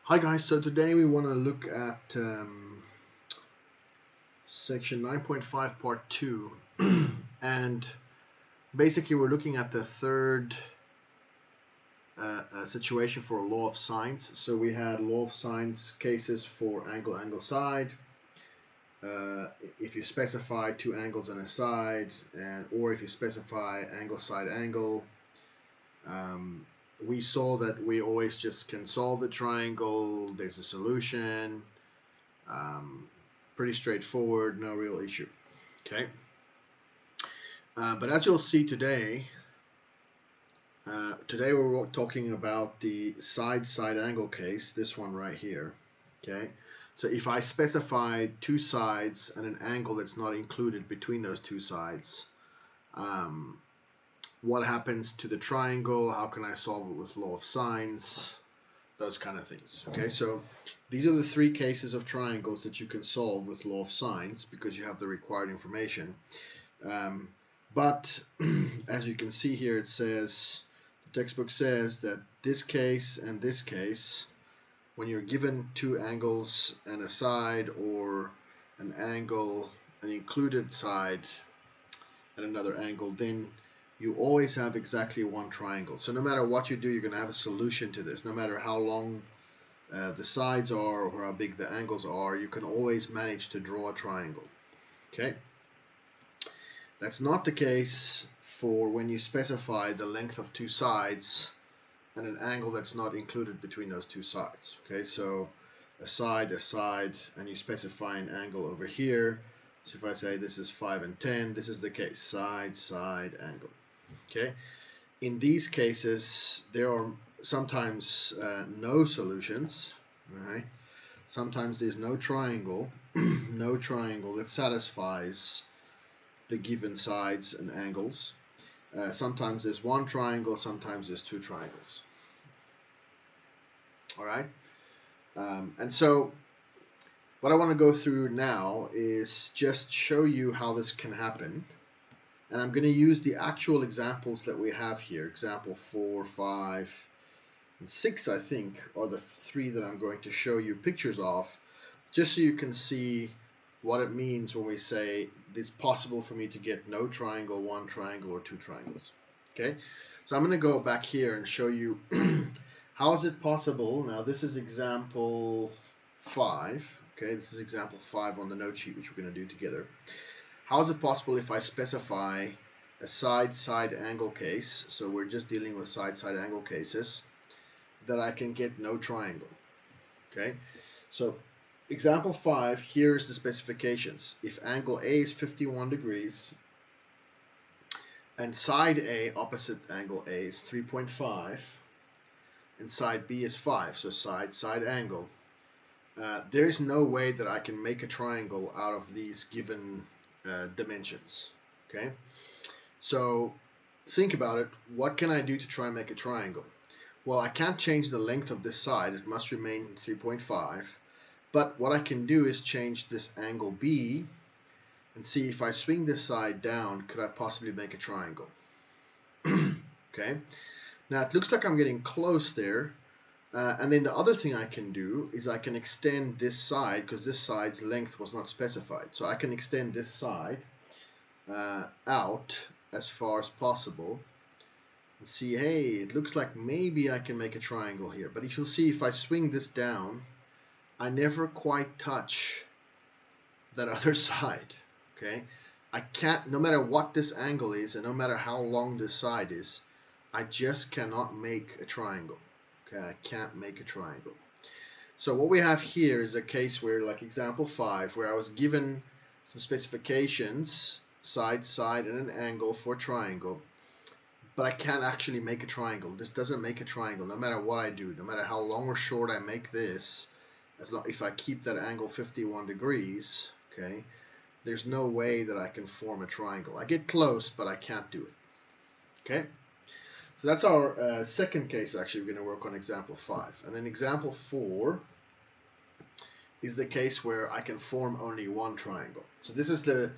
Hi guys, so today we want to look at section 9.5 part 2 and basically we're looking at the third situation for law of sines. So we had law of sines cases for angle side. If you specify two angles and a side, or if you specify angle side angle, we saw that we always just can solve the triangle. There's a solution. Pretty straightforward, no real issue. Okay. But as you'll see today, we're talking about the side angle case, this one right here. Okay. So if I specify two sides and an angle that's not included between those two sides, what happens to the triangle? How can I solve it with law of sines? Those kind of things. Okay, so these are the three cases of triangles that you can solve with law of sines because you have the required information. But as you can see here, it says, the textbook says that this case and this case, when you're given two angles and a side, or an angle, an included side and another angle, then you always have exactly one triangle. So no matter what you do, you're going to have a solution to this. No matter how long the sides are or how big the angles are, you can always manage to draw a triangle. Okay. That's not the case for when you specify the length of two sides and an angle that's not included between those two sides. Okay, so a side, and you specify an angle over here. So if I say this is 5 and 10, this is the case, side, angle. Okay, in these cases, there are sometimes no solutions. All right, sometimes there's no triangle, no triangle that satisfies the given sides and angles. Sometimes there's one triangle, sometimes there's two triangles. All right, and so what I want to go through now is just show you how this can happen. And I'm going to use the actual examples that we have here. Example 4, 5, and 6, I think, are the three that I'm going to show you pictures of, just so you can see what it means when we say it's possible for me to get no triangle, one triangle, or two triangles. Okay, so I'm going to go back here and show you how is it possible. Now this is example 5. Okay, this is example 5 on the note sheet, which we're going to do together. How is it possible if I specify a side angle case, so we're just dealing with side angle cases, that I can get no triangle? Okay, so example 5, here's the specifications. If angle A is 51 degrees and side A, opposite angle A, is 3.5 and side B is 5, so side angle, there's no way that I can make a triangle out of these given dimensions. Okay, so think about it. What can I do to try and make a triangle? Well, I can't change the length of this side. It must remain 3.5. But what I can do is change this angle B and see if I swing this side down, could I possibly make a triangle? Okay, now it looks like I'm getting close there. And then the other thing I can do is I can extend this side, because this side's length was not specified. So I can extend this side out as far as possible and see, hey, it looks like maybe I can make a triangle here. But you'll see if I swing this down, I never quite touch that other side. Okay, I can't, no matter what this angle is and no matter how long this side is, I just cannot make a triangle. Okay, I can't make a triangle. So what we have here is a case where, like example 5, where I was given some specifications, side, and an angle for a triangle, but I can't actually make a triangle. This doesn't make a triangle, no matter what I do, no matter how long or short I make this, as long if I keep that angle 51 degrees, okay, there's no way that I can form a triangle. I get close, but I can't do it. Okay? So that's our second case. Actually, we're going to work on example 5. And then example 4 is the case where I can form only one triangle. So this is the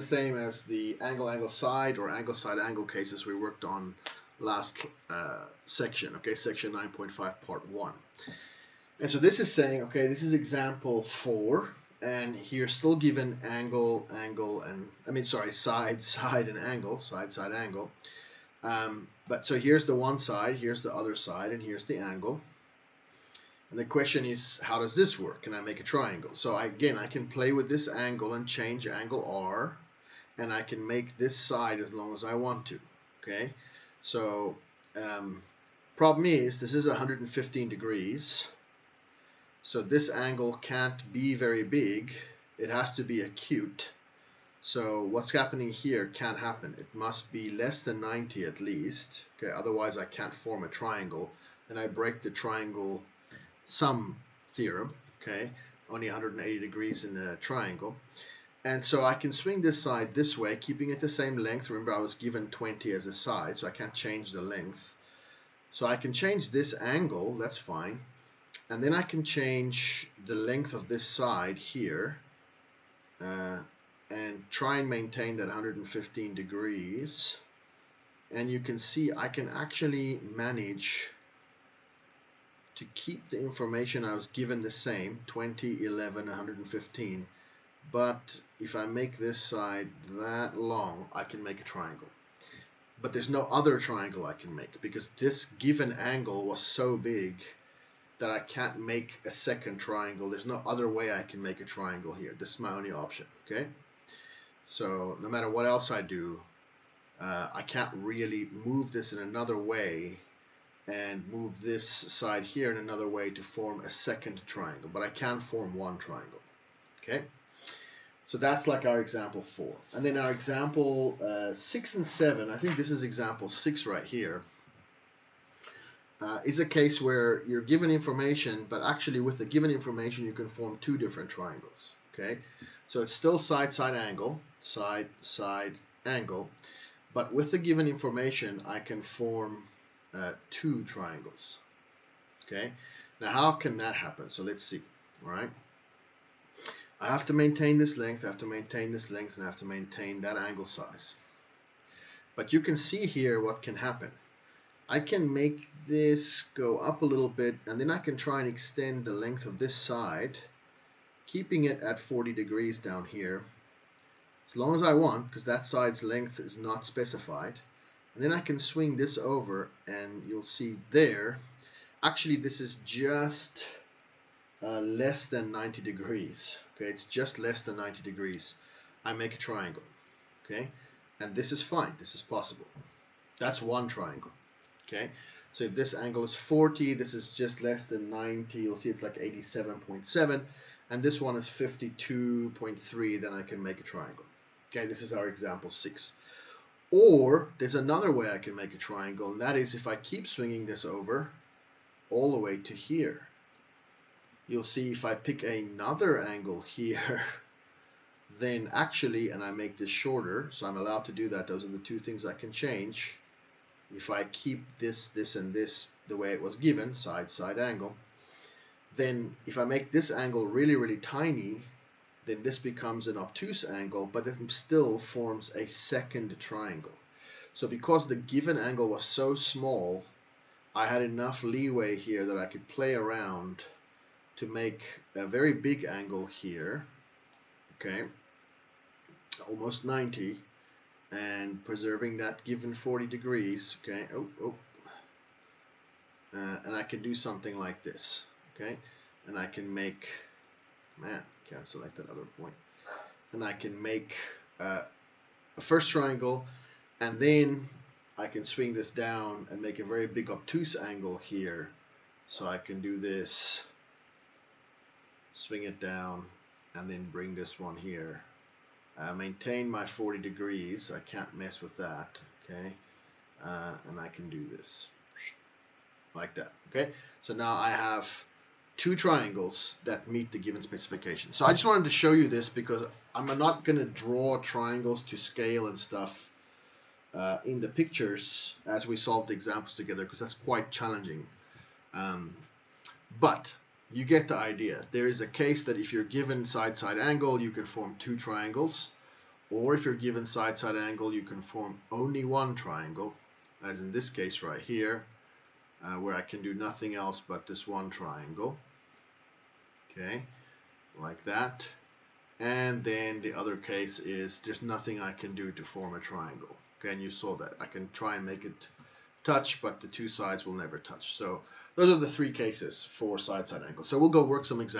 same as the angle side or angle side angle cases we worked on last section. Okay, section 9.5 part 1. And so this is saying, okay, this is example 4, and here still given angle, angle, and I mean, sorry, side, side, and angle, side, side, angle. But so here's the one side, here's the other side, and here's the angle. And the question is, how does this work? Can I make a triangle? So again, I can play with this angle and change angle R, and I can make this side as long as I want to. Okay, so problem is this is 115 degrees. So this angle can't be very big. It has to be acute. So what's happening here can't happen. It must be less than 90 at least. Okay, otherwise I can't form a triangle. And I break the triangle sum theorem. Okay, only 180 degrees in a triangle. And so I can swing this side this way, keeping it the same length. Remember, I was given 20 as a side, so I can't change the length. So I can change this angle, that's fine. And then I can change the length of this side here and try and maintain that 115 degrees. And you can see I can actually manage to keep the information I was given the same, 20, 11, 115. But if I make this side that long, I can make a triangle. But there's no other triangle I can make because this given angle was so big that I can't make a second triangle. There's no other way I can make a triangle here. This is my only option, okay? So no matter what else I do, I can't really move this in another way and move this side here in another way to form a second triangle. But I can form one triangle, okay? So that's like our example 4. And then our example 6 and 7, I think this is example 6 right here, is a case where you're given information, but actually with the given information you can form 2 different triangles. Okay, so it's still side, side, angle, side, side, angle, but with the given information I can form 2 triangles. Okay, now how can that happen? So let's see. All right, I have to maintain this length, I have to maintain this length, and I have to maintain that angle size. But you can see here what can happen. I can make this go up a little bit, and then I can try and extend the length of this side, keeping it at 40 degrees down here, as long as I want, because that side's length is not specified. And then I can swing this over, and you'll see there, actually this is just less than 90 degrees. Okay, it's just less than 90 degrees. I make a triangle. Okay, and this is fine. This is possible. That's one triangle. Okay, so if this angle is 40, this is just less than 90. You'll see it's like 87.7, and this one is 52.3. Then I can make a triangle. Okay, this is our example 6. Or there's another way I can make a triangle, and that is if I keep swinging this over all the way to here. You'll see if I pick another angle here, then actually, and I make this shorter, so I'm allowed to do that. Those are the 2 things I can change. If I keep this, this, and this the way it was given, side, side, angle, then if I make this angle really, really tiny, then this becomes an obtuse angle, but it still forms a second triangle. So because the given angle was so small, I had enough leeway here that I could play around to make a very big angle here, okay, almost 90, and preserving that given 40 degrees, okay, and I can do something like this, okay, and I can make, can't select that other point, and I can make a first triangle, and then I can swing this down and make a very big obtuse angle here, so I can do this, swing it down, and then bring this one here. Maintain my 40 degrees. I can't mess with that. Okay, and I can do this like that. Okay, so now I have 2 triangles that meet the given specification. So I just wanted to show you this because I'm not going to draw triangles to scale and stuff in the pictures as we solve the examples together, because that's quite challenging. But you get the idea. There is a case that if you're given side-side angle, you can form 2 triangles. Or if you're given side-side angle, you can form only 1 triangle, as in this case right here, where I can do nothing else but this 1 triangle. Okay, like that. And then the other case is there's nothing I can do to form a triangle. Okay, and you saw that. I can try and make it touch, but the two sides will never touch. So those are the three cases for side-side angles. So we'll go work some examples.